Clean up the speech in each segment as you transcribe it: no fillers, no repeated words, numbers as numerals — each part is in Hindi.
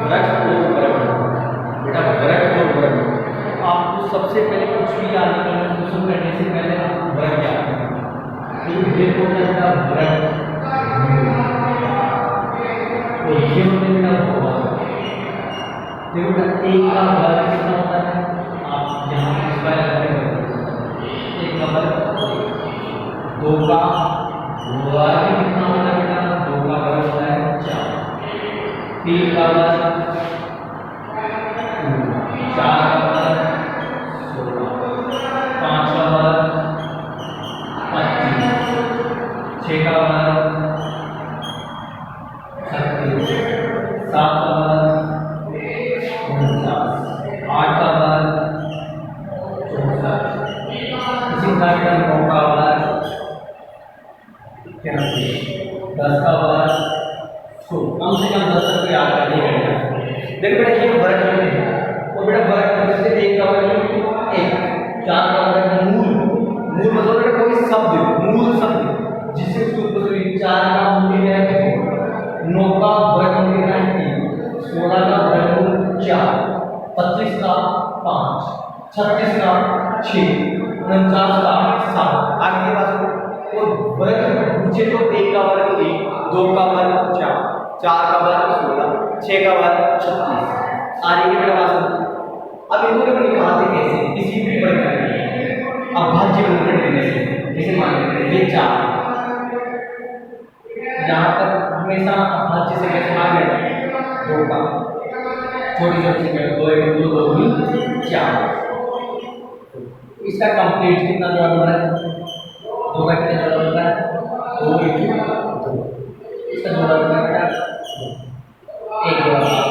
वृक्ष और वर्ण, बेटा वृक्ष और वर्ण। आपको सबसे पहले कुछ भी याद करना, शुरू करने से पहले आप वृक्ष याद करें। तो ये होता है बेटा वृक्ष, और ये होता है बेटा भवन। देखो बेटा एक का वर्ग कितना होता है, आप यहाँ स्क्वायर करेंगे, एक का वर्ग, दो का वर्ग कितना होता है बेटा, दो का वर्ग होता है 4, तीन का वर्ग 4 का वर्ग 16, 5 का वर्ग 25, 6 का वर्ग 36, 7 का वर्ग 49, 8 का वर्ग 64, इसी तरह 9 का वर्ग 81, 10 का वर्ग 100। कम से कम 10 तक याद करने हैं। देखो बेटा ये वर्ग में है, और बेटा वर्ग में से एक का वर्ग 1, 4 का वर्ग मूल, मूल मतलब बेटा कोई शब्द, मूल शब्द जिसे सूत्र 4 का मूल है 9 का वर्गमूल है 3, 16 का वर्गमूल 4, 25 का 5, 36 का 6, 49 का 7। आगे की बात तो वर्ग पूछे तो 1 का वर्ग 1, 2 का वर्ग 4, 4 का वर्ग 16, 6 का वर्ग 36। आगे की बात अब इनको लोग निकालते कैसे, किसी भी प्रकार के अभाज्य गुणन देने से। जैसे मान लेते हैं ये 4, यहाँ पर हमेशा अभाज्य से कैसे मान लेते हैं, 2 का छोटी छोटी संख्या 2 1 2 2 4। इसका कंप्लीट कितना जवाब बन रहा है, 2 का कितना जवाब बन रहा है, 2 1 2। इसका जवाब बन रहा है 1 जवाब।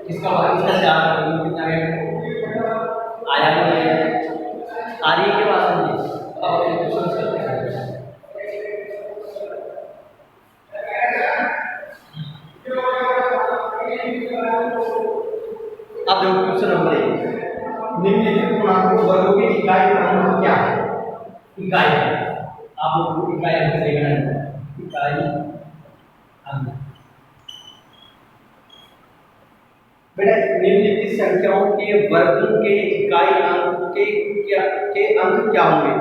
इसका मतलब इसका 4 कितना है आया तो है। आगे के बाद समझिए, अब क्वेश्चन करते हैं। अब देखो क्वेश्चन नंबर 1, निम्नलिखित पूर्णांक वर्गों की इकाई अंक क्या है। इकाई आप लोग को इकाई अंक देखना है, इकाई अंक। बेटा निम्नलिखित संख्याओं के वर्गों के इकाई अंक के अंक क्या होंगे,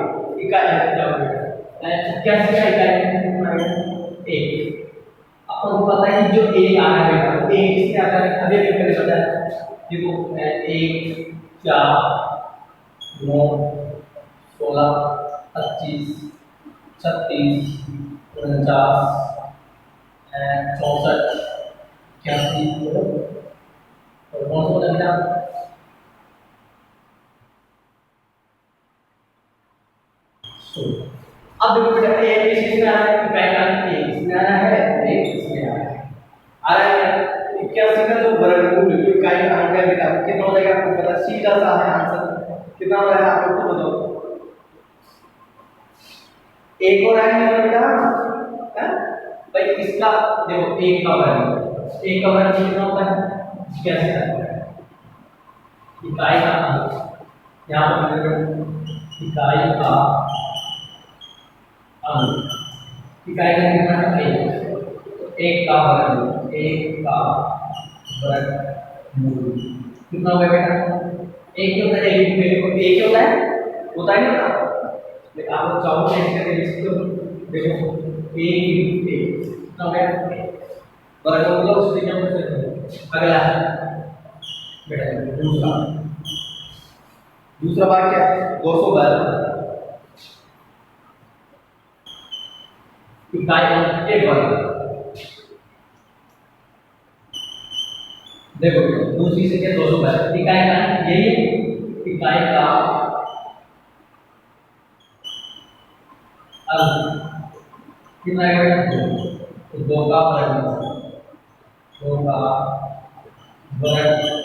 इकाई अंक क्या होंगे, क्या इकाई अंक 1। आपको पता है कि जो a आ रहा है बेटा, a किससे आता है, अभी अभी मैंने बताया। देखो 1 4 9 16 25 36 49 64 81 और कौन सा बोला बेटा, अब देखो बेटा एक इसमें आ रहा है, इकाई अंक एक इसमें आ रहा है, एक इसमें आ रहा है 81 का जो वर्गमूल जो इकाई अंक है बेटा कितना हो जाएगा, आपको पता सीधा सा है आंसर कितना हो रहा है, आप लोग को बताओ। एक और आएगा बेटा भाई, इसका देखो 1 का वर्ग, 1 का वर्ग कितना होता है, कैसे आता है इकाई का अंक, यहाँ पर इकाई का अंक, इकाई का कितना है 1 का वर्ग, 1 का वर्गमूल कितना होगा बेटा, 1 होता है, 1 होता है ना। लेकिन आप लोग चाहो चेंज करके लिख सकते हो, देखो 1 कितना हो गया वर्गमूल, उससे क्या कर सकते हो। अगला है बेटा दूसरा बात क्या है, 212 इकाई अंक के वर्ग। देखो दूसरी से क्या 212 इकाई का यही इकाई का अंक कितना है, 2 का वर्गमूल, 2 का वर्गमूल,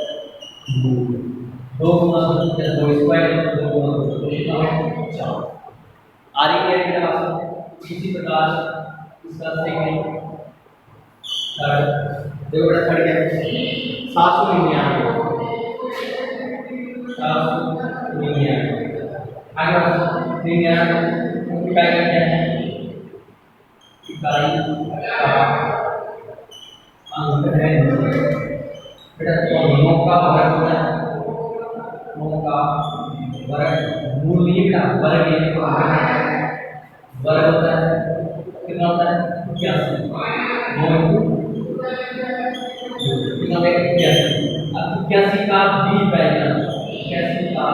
2 गुना 2 स्क्वायर 2 गुना 2 कितना है 4। आ रही है बेटा। इसी प्रकार इसका सेकंड थर्ड, देखो बेटा थर्ड क्या है 799 आगे 99 इकाई क्या है, इकाई का अंक है बेटा। तो 9 का वर्ग होता है, 9 का वर्ग, मूल नहीं बेटा, वर्ग ये वर्ग होता है, कितना होता है 81। 9 कितना होगा 81। अब 81 का b इकाई, 81 का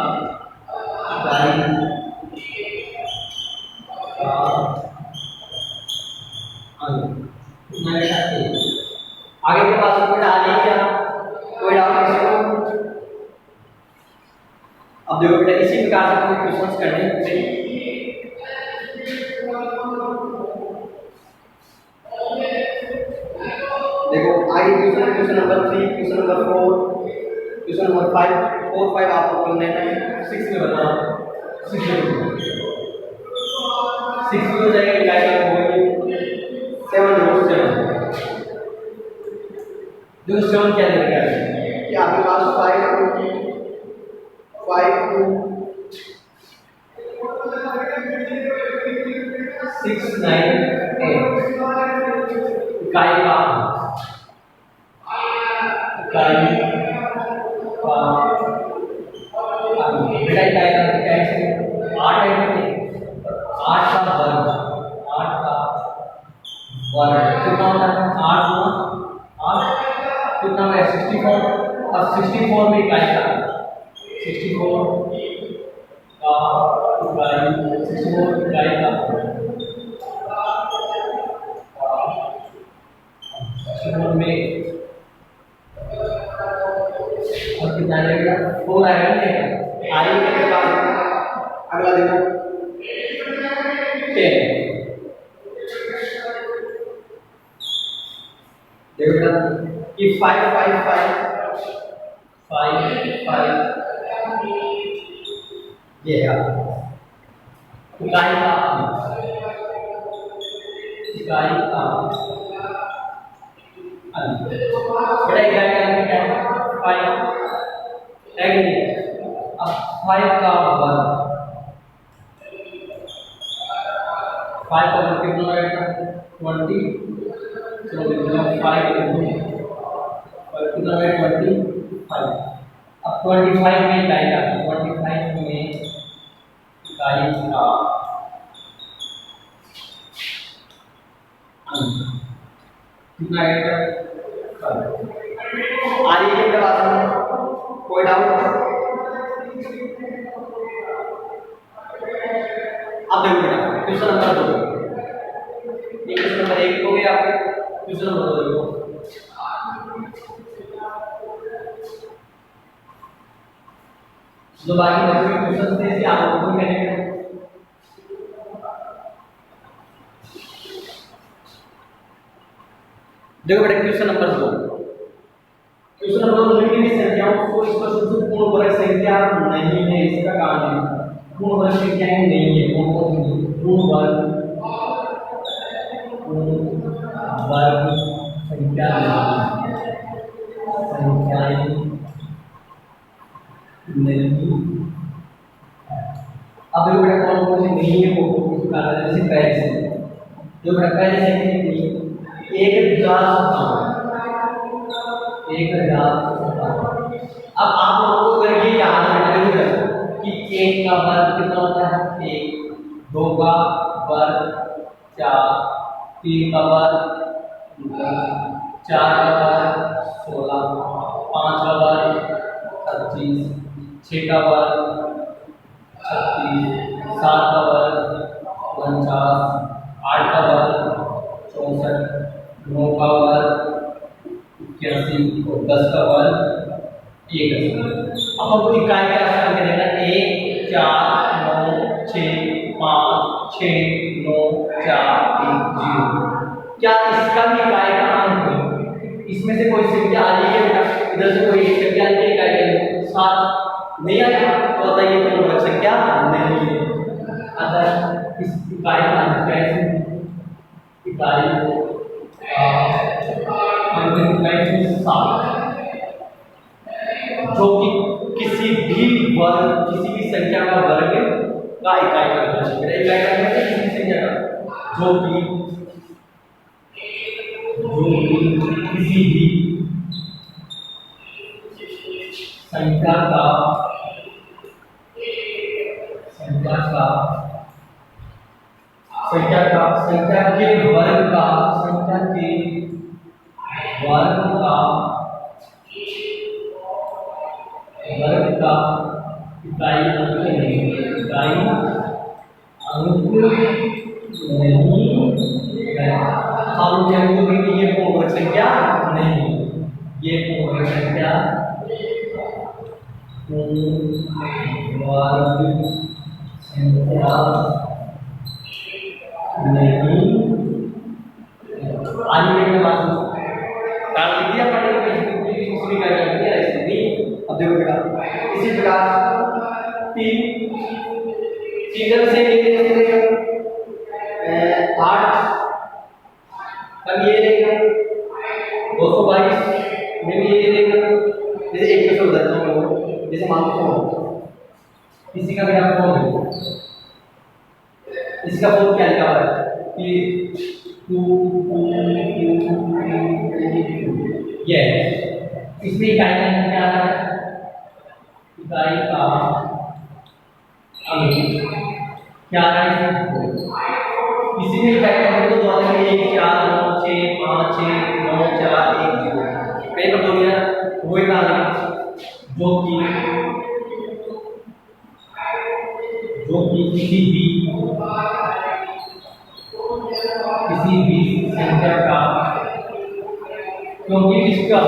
इकाई का अंक कितना बेटा 1। आगे के पास में डाल दी क्या, कोई डाउट किसी को? अब देखो बेटा इसी प्रकार से कोई क्वेश्चंस करने हैं। देखो आगे question number 3, question number 4, question number 5, 4 5 आपको करने हैं। 6 में बताओ, 6 में 6 में हो जाएगा इकाई का होगी 7 रोज 7। जो 7 क्या देगा कि आपके पास 5 2 6 9 8 इकाई का बेटा इकाई का कैसे 8 है, 8 का वर्ग, 8 का वर्ग कितना होता है 8 8 कितना है 64। अब 64 में इकाई का 64 का इकाई 64 इकाई का 64 में और कितना आएगा 4 आएगा नहीं आएगा के बाद अगला देखो 10। देखो कि 5 5 5 5 5 ये है इकाई का अंक बेटा इकाई का अंक क्या है 5 है कि नहीं। अब 5 का वर्ग, 5 का वर्ग कितना आएगा 20। चलो देखो 5 कितना आएगा 25। अब 25 में इकाई का 25 में इकाई का अंक कितना आएगा। आगे के बाद कोई डाउट? अब देखो बेटा क्वेश्चन नंबर 2, क्वेश्चन नंबर 1 हो गया आपको, क्वेश्चन नंबर 2 देखो। जो बाकी बचे हुए क्वेश्चन थे आप लोगों को करेंगे। देखो बेटा क्वेश्चन नंबर 2, क्वेश्चन नंबर 2 निम्नलिखित संख्याओं को स्पष्ट रूप से पूर्ण वर्ग संख्या नहीं है, इसका कारण है पूर्ण वर्ग संख्याएं नहीं है। पूर्ण वर्ग संख्या नहीं। अब देखो बेटा कौन कौन से नहीं है वो कारण जैसे पहले से जो बेटा पहले से नहीं 1057 अब आप लोगों को अगर ये याद रखना कि 1 का वर्ग कितना होता है 1, 2 का वर्ग 4, 3 का वर्ग 4 का वर्ग 16, 5 का वर्ग 25, 6 का वर्ग 36, 7 का वर्ग 49, 8 का वर्ग 64, 9 का वर्ग 81 और 10 का वर्ग 1। अब हमको इकाई का आसान करेगा 1 4 9 6 5 6 9 4 1 0। क्या इसका भी इकाई का अंक है? इसमें से कोई संख्या आ रही है बेटा, इधर से कोई एक संख्या आ रही है इकाई का 7 नहीं आया तो बताइए कोई वर्ग संख्या नहीं है। अगर इस इकाई का अंक कैसे इकाई अंक 7 जो कि किसी भी वर्ग किसी भी संख्या का वर्ग का इकाई का अंक है। इकाई का अंक है किसी संख्या का जो कि किसी भी संख्या का संख्या के वर्ग का इकाई अंक नहीं है। हम कहेंगे कि ये पूर्ण संख्या नहीं, ये पूर्ण संख्या वर्ग संख्या नहीं। आगे के बाद कारण दिया पड़ेगा इसमें क्या किया ऐसे नहीं। अब देखो बेटा इसी प्रकार तीन सिंगल से ये 8 अब ये लेगा 222 में भी ये लेगा। जैसे एक से उधर तो जैसे मान लो किसी का भी आप फोन है, इसका फोन क्या लिखा हुआ है कि 2 ये इसमें इकाई का क्या है, इकाई का अंक क्या है इसी में इकाई का अंक तो दो अलग 1 4 9 6 5 6 9 4 1 0 कई बार दो यार वही ना जो कि किसी भी संख्या का क्योंकि किसी भी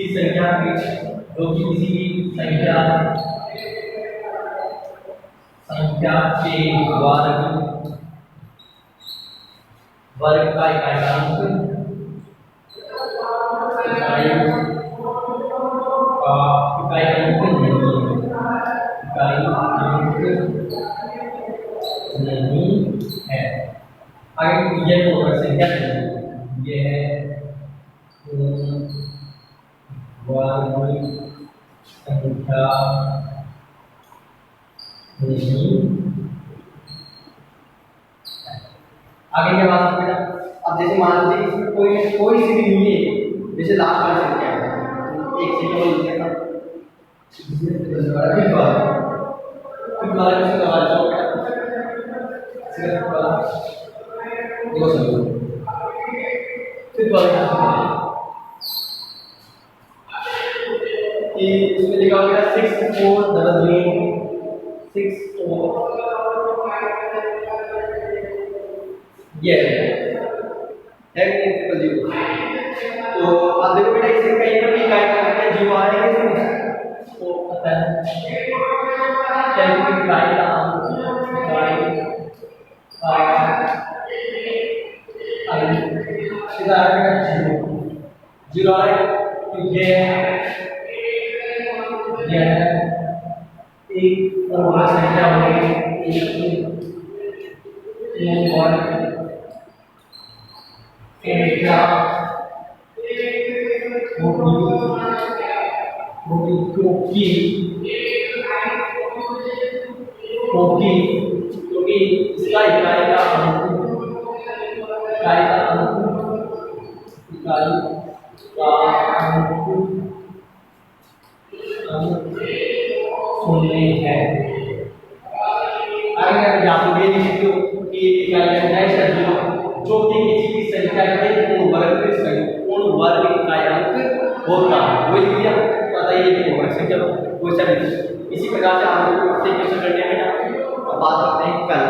संख्या के वर्ग का इकाई अंक नहीं है। आगे ये पूर्ण संख्या नहीं, ये है वर्ग संख्या नहीं। आगे क्या बात है? अब जैसे मान लीजिए इसमें कोई सी भी नहीं है, जैसे लास्ट वाली संख्या है एक से केवल लिखा इसमें लिखा हो गया 6400 ये है ट्रिपल जीरो। तो अब देखो बेटा इसमें कहीं पर भी इकाई का जीरो आ रहा है तो पता है क्या इकाई का सीधा जीरो जीरो आ रहा है तो ये एक और संख्या होगी क्योंकि इसका इकाई का शून्य है। अगर आप ये लिख दो कि जो कि किसी की संख्या के पूर्ण वर्ग इकाई अंक होता है वो लिख दिया। पता ही है पूर्ण संख्या कोई सा भी। इसी प्रकार से आप लोग क्वेश्चन करने में बात करते हैं कल।